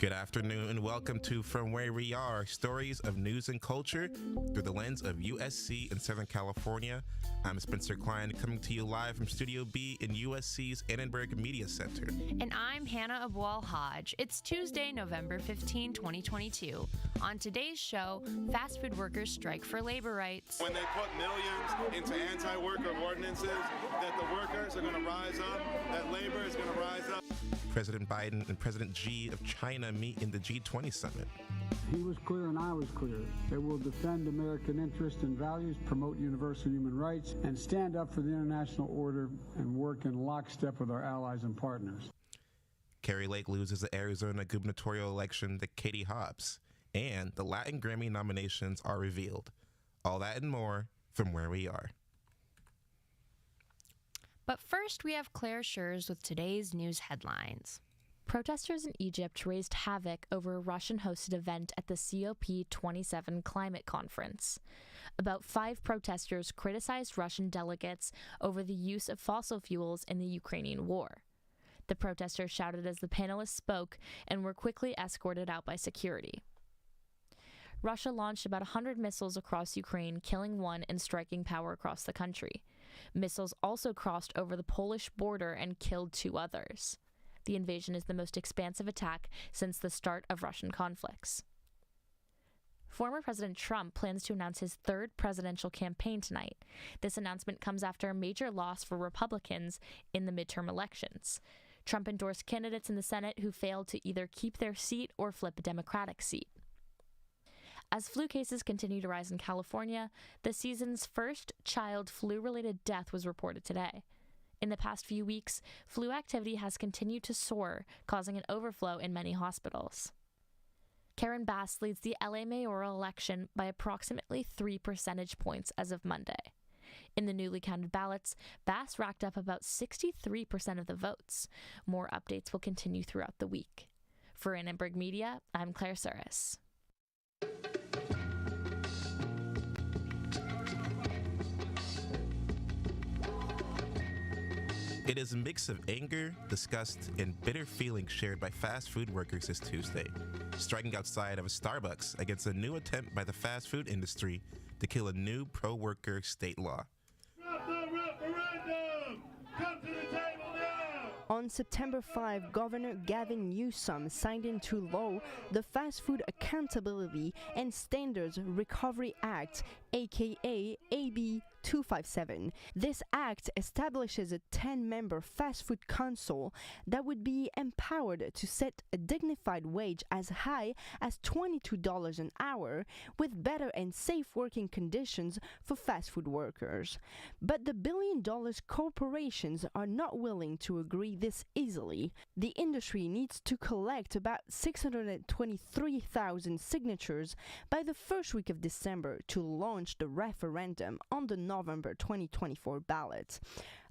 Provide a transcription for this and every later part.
Good afternoon and welcome to From Where We Are, stories of news and culture through the lens of USC in Southern California. I'm Spencer Klein, coming to you live from Studio B in USC's Annenberg Media Center. And I'm Hannah Abwal-Hodge. It's Tuesday, November 15, 2022. On today's show, fast food workers strike for labor rights. When they put millions into anti-worker ordinances, that the workers are going to rise up, that labor is going to rise up. President Biden and President Xi of China meet in the G20 summit. He was clear and I was clear. They will defend American interests and values, promote universal human rights, and stand up for the international order and work in lockstep with our allies and partners. Kari Lake loses the Arizona gubernatorial election to Katie Hobbs, and the Latin Grammy nominations are revealed. All that and more from Where We Are. But first, we have Claire Schurz with today's news headlines. Protesters in Egypt raised havoc over a Russian-hosted event at the COP27 climate conference. About 5 protesters criticized Russian delegates over the use of fossil fuels in the Ukrainian war. The protesters shouted as the panelists spoke and were quickly escorted out by security. Russia launched about 100 missiles across Ukraine, killing 1 and striking power across the country. Missiles also crossed over the Polish border and killed 2 others. The invasion is the most expansive attack since the start of Russian conflicts. Former President Trump plans to announce his 3rd presidential campaign tonight. This announcement comes after a major loss for Republicans in the midterm elections. Trump endorsed candidates in the Senate who failed to either keep their seat or flip a Democratic seat. As flu cases continue to rise in California, the season's first child flu-related death was reported today. In the past few weeks, flu activity has continued to soar, causing an overflow in many hospitals. Karen Bass leads the LA mayoral election by approximately 3 percentage points as of Monday. In the newly counted ballots, Bass racked up about 63% of the votes. More updates will continue throughout the week. For Annenberg Media, I'm Claire Suris. It is a mix of anger, disgust, and bitter feelings shared by fast food workers this Tuesday, striking outside of a Starbucks against a new attempt by the fast food industry to kill a new pro-worker state law. Stop the referendum! Come to the table now! On September 5, Governor Gavin Newsom signed into law the Fast Food Accountability and Standards Recovery Act, aka AB 257. This act establishes a 10-member fast food council that would be empowered to set a dignified wage as high as $22 an hour, with better and safe working conditions for fast food workers. But the billion-dollar corporations are not willing to agree this easily. The industry needs to collect about 623,000 signatures by the first week of December to launch the referendum on the November 2024 ballot,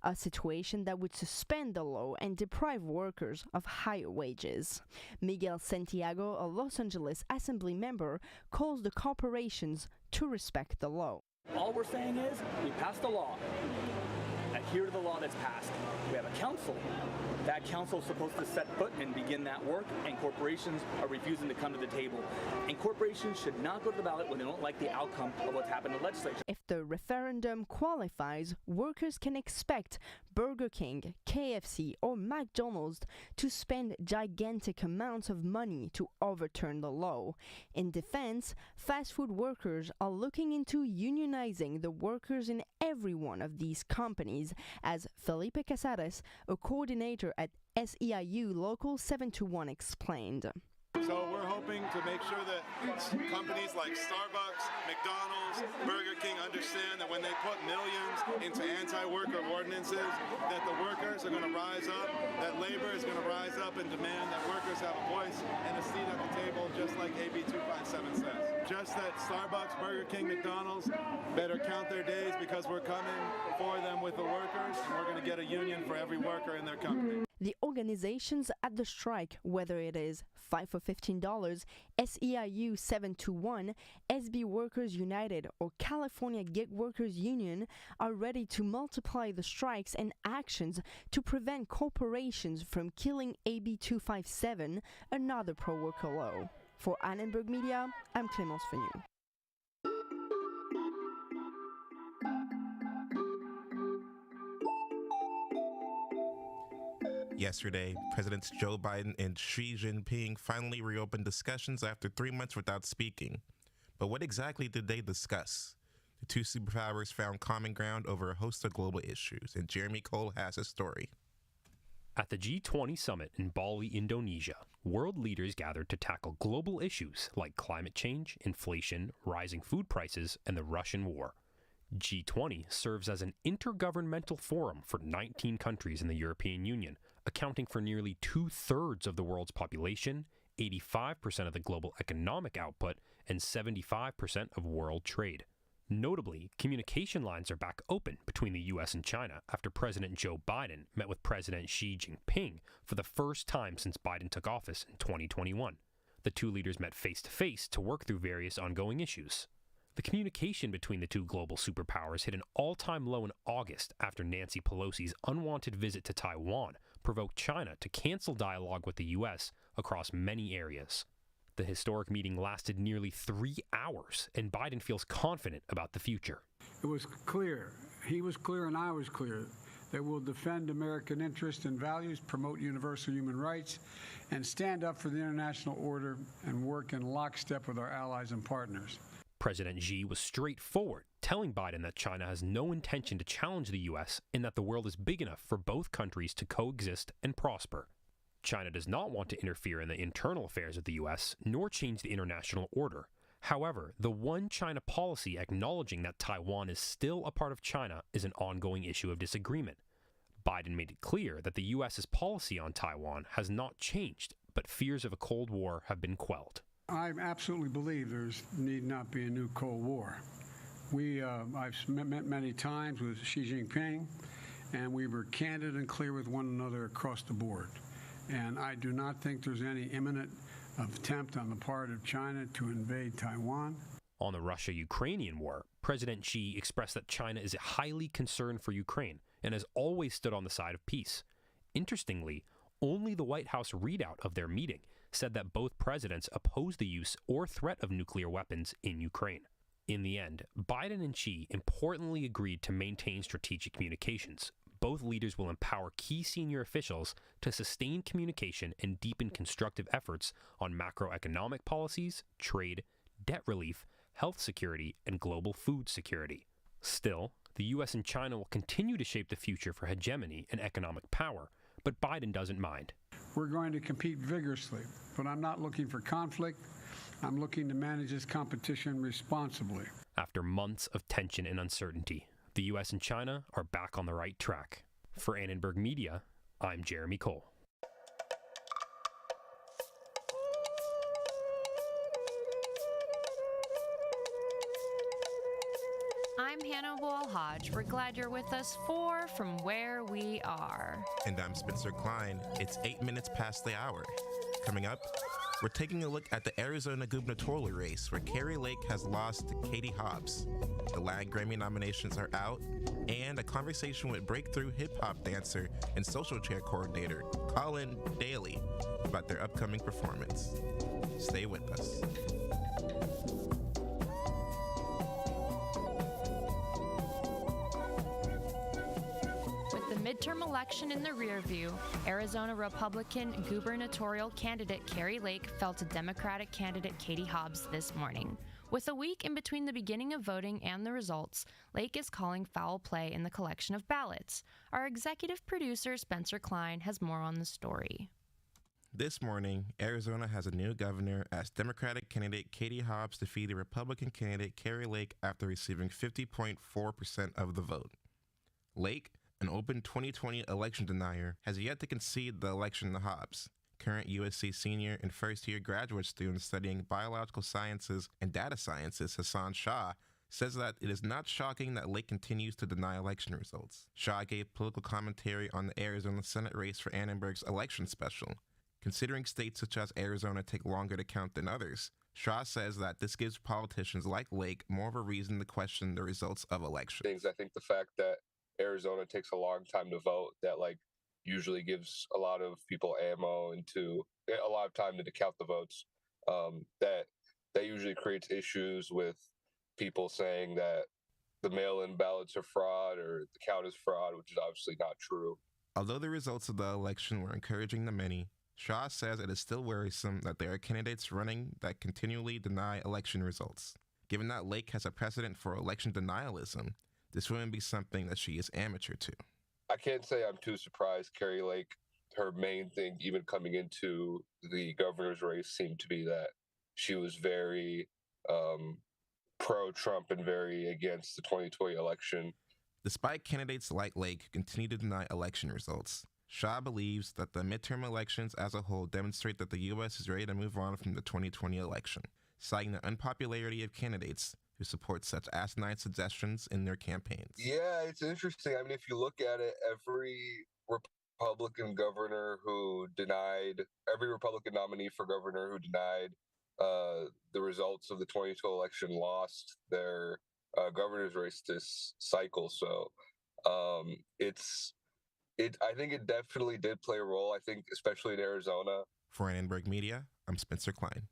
a situation that would suspend the law and deprive workers of higher wages. Miguel Santiago, a Los Angeles Assembly member, calls the corporations to respect the law. All we're saying is we passed the law. Adhere to the law that's passed. We have a council. That council is supposed to set foot and begin that work, and corporations are refusing to come to the table. And corporations should not go to the ballot when they don't like the outcome of what's happened in the legislature. If the referendum qualifies, workers can expect Burger King, KFC, or McDonald's to spend gigantic amounts of money to overturn the law. In defense, fast food workers are looking into unionizing the workers in every one of these companies, as Felipe Casares, a coordinator at SEIU Local 721, explained. So we're hoping to make sure that companies like Starbucks, McDonald's, Burger King understand that when they put millions into anti-worker ordinances, that the workers are going to rise up, that labor is going to rise up and demand that workers have a voice and a seat at the table, just like AB 257 says. Just that Starbucks, Burger King, McDonald's better count their days because we're coming for them with the workers, and we're going to get a union for every worker in their company. The organizations at the strike, whether it is 5 for $15, SEIU 721, SB Workers United, or California Gig Workers Union, are ready to multiply the strikes and actions to prevent corporations from killing AB 257, another pro-worker law. For Annenberg Media, I'm Clémence Fenu. Yesterday, Presidents Joe Biden and Xi Jinping finally reopened discussions after 3 months without speaking. But what exactly did they discuss? The two superpowers found common ground over a host of global issues, and Jeremy Cole has a story. At the G20 summit in Bali, Indonesia, world leaders gathered to tackle global issues like climate change, inflation, rising food prices, and the Russian war. G20 serves as an intergovernmental forum for 19 countries in the European Union, accounting for nearly 2/3 of the world's population, 85% of the global economic output, and 75% of world trade. Notably, communication lines are back open between the US and China after President Joe Biden met with President Xi Jinping for the first time since Biden took office in 2021. The two leaders met face-to-face to work through various ongoing issues. The communication between the two global superpowers hit an all-time low in August after Nancy Pelosi's unwanted visit to Taiwan provoked China to cancel dialogue with the US across many areas. The historic meeting lasted nearly 3 hours, and Biden feels confident about the future. It was clear, he was clear and I was clear, that we'll defend American interests and values, promote universal human rights, and stand up for the international order and work in lockstep with our allies and partners. President Xi was straightforward, telling Biden that China has no intention to challenge the US and that the world is big enough for both countries to coexist and prosper. China does not want to interfere in the internal affairs of the US, nor change the international order. However, the one China policy acknowledging that Taiwan is still a part of China is an ongoing issue of disagreement. Biden made it clear that the US's policy on Taiwan has not changed, but fears of a Cold War have been quelled. I absolutely believe there need not be a new Cold War. I've met many times with Xi Jinping, and we were candid and clear with one another across the board. And I do not think there's any imminent attempt on the part of China to invade Taiwan. On the Russia-Ukrainian war, President Xi expressed that China is highly concerned for Ukraine and has always stood on the side of peace. Interestingly, only the White House readout of their meeting said that both presidents opposed the use or threat of nuclear weapons in Ukraine. In the end, Biden and Xi importantly agreed to maintain strategic communications. Both leaders will empower key senior officials to sustain communication and deepen constructive efforts on macroeconomic policies, trade, debt relief, health security, and global food security. Still, the US and China will continue to shape the future for hegemony and economic power, but Biden doesn't mind. We're going to compete vigorously, but I'm not looking for conflict. I'm looking to manage this competition responsibly. After months of tension and uncertainty, the US and China are back on the right track. For Annenberg Media, I'm Jeremy Cole. I'm Hannah Wall-Hodge. We're glad you're with us for From Where We Are. And I'm Spencer Klein. It's 8 minutes past the hour. Coming up, we're taking a look at the Arizona gubernatorial race where Kari Lake has lost to Katie Hobbs. The Latin Grammy nominations are out, and a conversation with breakthrough hip-hop dancer and social chair coordinator Colin Daly about their upcoming performance. Stay with us. Midterm election in the rearview, Arizona Republican gubernatorial candidate Kari Lake fell to Democratic candidate Katie Hobbs this morning. With a week in between the beginning of voting and the results, Lake is calling foul play in the collection of ballots. Our executive producer, Spencer Klein, has more on the story. This morning, Arizona has a new governor as Democratic candidate Katie Hobbs defeated Republican candidate Kari Lake after receiving 50.4% of the vote. Lake, an open 2020 election denier, has yet to concede the election to Hobbs. Current USC senior and first-year graduate student studying biological sciences and data sciences Hassan Shah says that it is not shocking that Lake continues to deny election results. Shaw gave political commentary on the Arizona Senate race for Annenberg's election special. Considering states such as Arizona take longer to count than others, Shaw says that this gives politicians like Lake more of a reason to question the results of elections. I think the fact that Arizona takes a long time to vote, that usually gives a lot of people ammo into a lot of time to count the votes. That usually creates issues with people saying that the mail-in ballots are fraud or the count is fraud, which is obviously not true. Although the results of the election were encouraging to many, Shaw says it is still worrisome that there are candidates running that continually deny election results. Given that Lake has a precedent for election denialism, this wouldn't be something that she is amateur to. I can't say I'm too surprised. Carrie Lake, her main thing, even coming into the governor's race, seemed to be that she was very pro-Trump and very against the 2020 election. Despite candidates like Lake who continue to deny election results, Shaw believes that the midterm elections as a whole demonstrate that the U.S. is ready to move on from the 2020 election, citing the unpopularity of candidates who support such asinine suggestions in their campaigns. Yeah, it's interesting. I mean, if you look at it, every Republican nominee for governor who denied the results of the 2012 election lost their governor's race this cycle. So I think it definitely did play a role. I think especially in Arizona. For Annenberg Media, I'm Spencer Klein.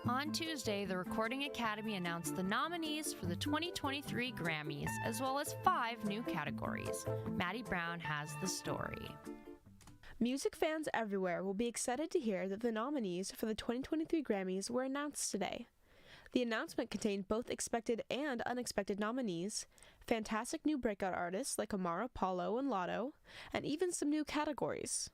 On Tuesday, the Recording Academy announced the nominees for the 2023 Grammys, as well as 5 new categories. Maddie Brown has the story. Music fans everywhere will be excited to hear that the nominees for the 2023 Grammys were announced today. The announcement contained both expected and unexpected nominees, fantastic new breakout artists like Amara, Paulo, and Lotto, and even some new categories.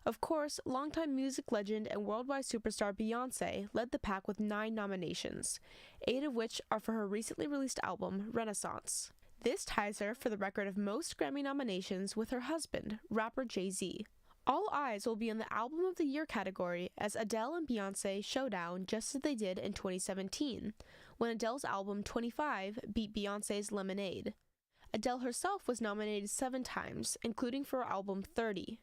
Of course, longtime music legend and worldwide superstar Beyoncé led the pack with 9 nominations, 8 of which are for her recently released album, Renaissance. This ties her for the record of most Grammy nominations with her husband, rapper Jay-Z. All eyes will be on the Album of the Year category as Adele and Beyoncé showdown just as they did in 2017, when Adele's album 25 beat Beyoncé's Lemonade. Adele herself was nominated 7 times, including for her album 30.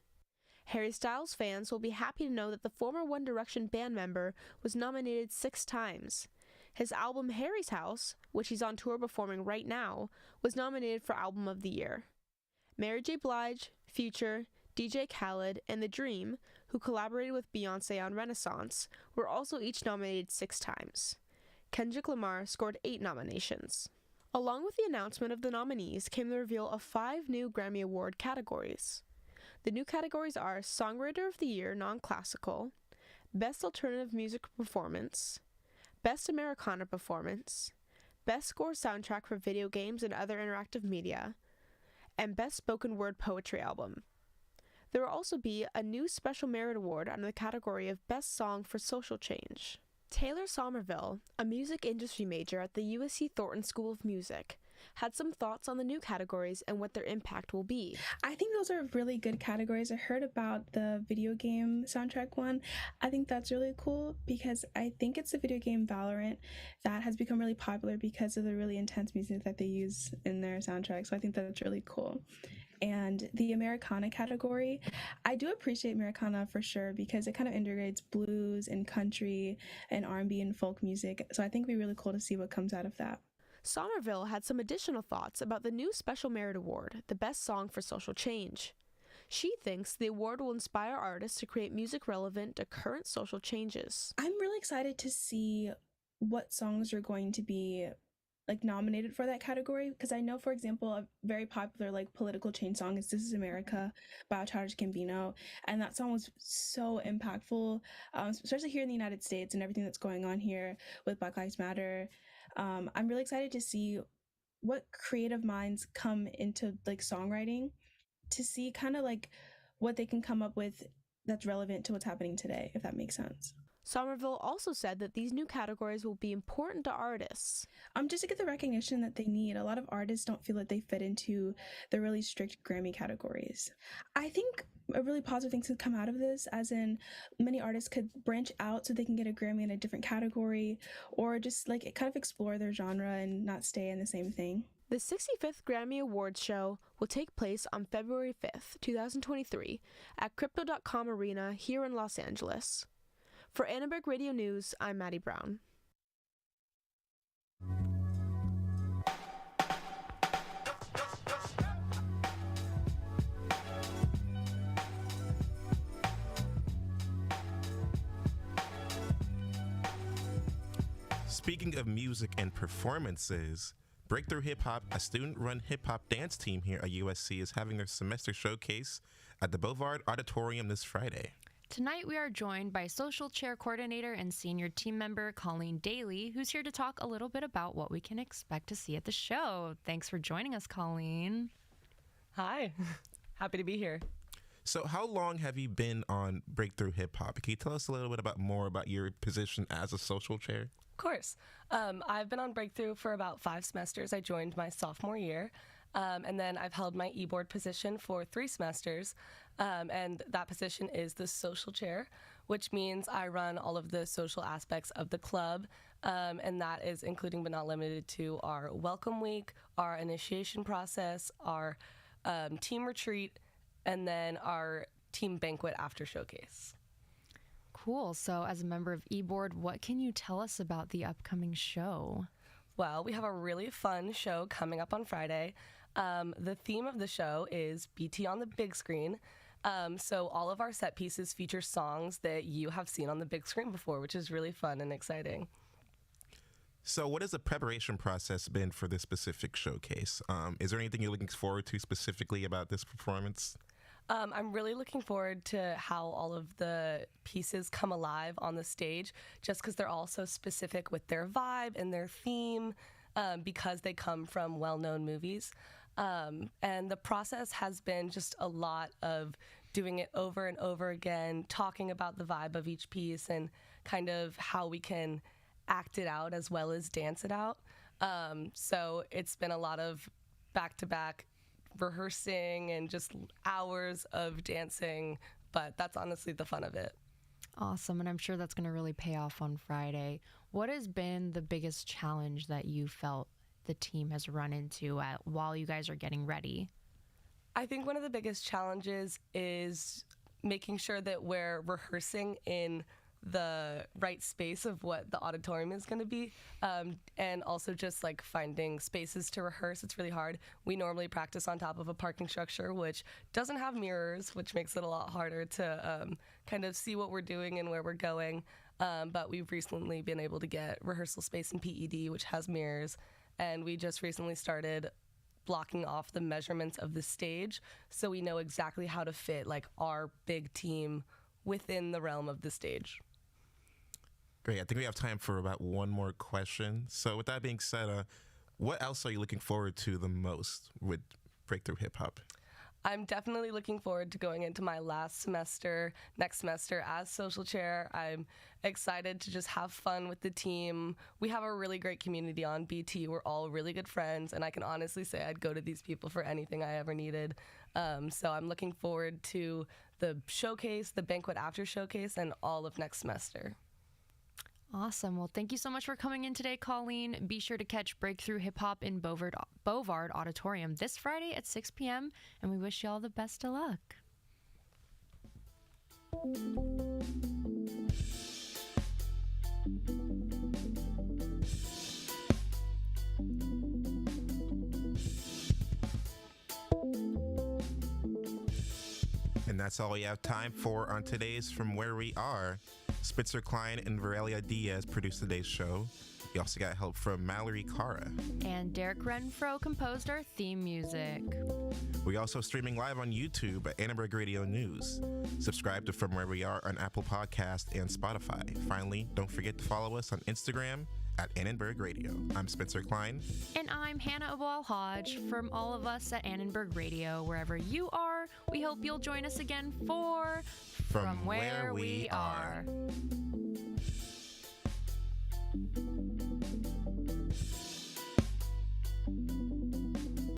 Harry Styles fans will be happy to know that the former One Direction band member was nominated 6 times. His album Harry's House, which he's on tour performing right now, was nominated for Album of the Year. Mary J. Blige, Future, DJ Khaled, and The Dream, who collaborated with Beyoncé on Renaissance, were also each nominated 6 times. Kendrick Lamar scored 8 nominations. Along with the announcement of the nominees came the reveal of 5 new Grammy Award categories. The new categories are Songwriter of the Year Non-Classical, Best Alternative Music Performance, Best Americana Performance, Best Score Soundtrack for Video Games and Other Interactive Media, and Best Spoken Word Poetry Album. There will also be a new Special Merit Award under the category of Best Song for Social Change. Taylor Somerville, a music industry major at the USC Thornton School of Music, had some thoughts on the new categories and what their impact will be. I think those are really good categories. I heard about the video game soundtrack one. I think that's really cool because I think it's the video game Valorant that has become really popular because of the really intense music that they use in their soundtrack. So I think that's really cool. And the Americana category, I do appreciate Americana for sure because it kind of integrates blues and country and R&B and folk music. So I think it'd be really cool to see what comes out of that. Somerville had some additional thoughts about the new Special Merit Award, the Best Song for Social Change. She thinks the award will inspire artists to create music relevant to current social changes. I'm really excited to see what songs are going to be nominated for that category because I know, for example, a very popular political change song is This Is America by Childish Gambino, and that song was so impactful, especially here in the United States and everything that's going on here with Black Lives Matter. I'm really excited to see what creative minds come into songwriting to see kind of what they can come up with that's relevant to what's happening today, if that makes sense. Somerville also said that these new categories will be important to artists. Just to get the recognition that they need. A lot of artists don't feel that they fit into the really strict Grammy categories. I think a really positive thing to come out of this, as in many artists could branch out so they can get a Grammy in a different category, or just like kind of explore their genre and not stay in the same thing. The 65th Grammy Awards show will take place on February 5th, 2023 at Crypto.com Arena here in Los Angeles. For Annenberg Radio News, I'm Maddie Brown. Speaking of music and performances, Breakthrough Hip Hop, a student-run hip-hop dance team here at USC, is having their semester showcase at the Bovard Auditorium this Friday. Tonight, we are joined by Social Chair Coordinator and Senior Team Member Colleen Daly, who's here to talk a little bit about what we can expect to see at the show. Thanks for joining us, Colleen. Hi. Happy to be here. So how long have you been on Breakthrough Hip Hop? Can you tell us a little bit more about your position as a social chair? Of course. I've been on Breakthrough for about 5 semesters. I joined my sophomore year. And then I've held my e-board position for 3 semesters. And that position is the social chair, which means I run all of the social aspects of the club. And that is including but not limited to our welcome week, our initiation process, our team retreat, and then our team banquet after showcase. Cool. So as a member of eBoard, what can you tell us about the upcoming show? Well, we have a really fun show coming up on Friday. The theme of the show is BT on the big screen. So all of our set pieces feature songs that you have seen on the big screen before, which is really fun and exciting. So what has the preparation process been for this specific showcase? Is there anything you're looking forward to specifically about this performance? I'm really looking forward to how all of the pieces come alive on the stage, just because they're all so specific with their vibe and their theme, because they come from well-known movies. And the process has been just a lot of doing it over and over again, talking about the vibe of each piece and kind of how we can act it out as well as dance it out. So it's been a lot of back-to-back rehearsing and just hours of dancing, but that's honestly the fun of it. Awesome, and I'm sure that's going to really pay off on Friday. What has been the biggest challenge that you felt the team has run into while you guys are getting ready? I think one of the biggest challenges is making sure that we're rehearsing in the right space of what the auditorium is going to be, and also just like finding spaces to rehearse. It's really hard. We normally practice on top of a parking structure which doesn't have mirrors, which makes it a lot harder to kind of see what we're doing and where we're going, but we've recently been able to get rehearsal space in PED, which has mirrors, and we just recently started blocking off the measurements of the stage so we know exactly how to fit like our big team within the realm of the stage. Great. I think we have time for about one more question. So with that being said, what else are you looking forward to the most with Breakthrough Hip Hop? I'm definitely looking forward to going into my last semester, next semester as social chair. I'm excited to just have fun with the team. We have a really great community on BT. We're all really good friends, and I can honestly say I'd go to these people for anything I ever needed. So I'm looking forward to the showcase, the banquet after showcase, and all of next semester. Awesome. Well, thank you so much for coming in today, Colleen. Be sure to catch Breakthrough Hip Hop in Bovard Auditorium this Friday at 6 p.m., and we wish you all the best of luck. And that's all we have time for on today's From Where We Are. Spencer Klein and Varelia Diaz produced today's show. We also got help from Mallory Cara. And Derek Renfro composed our theme music. We also streaming live on YouTube at Annenberg Radio News. Subscribe to From Where We Are on Apple Podcast and Spotify. Finally, don't forget to follow us on Instagram at Annenberg Radio. I'm Spencer Klein. And I'm Hannah Abwal-Hodge. From all of us at Annenberg Radio, wherever you are, we hope you'll join us again for From Where We Are.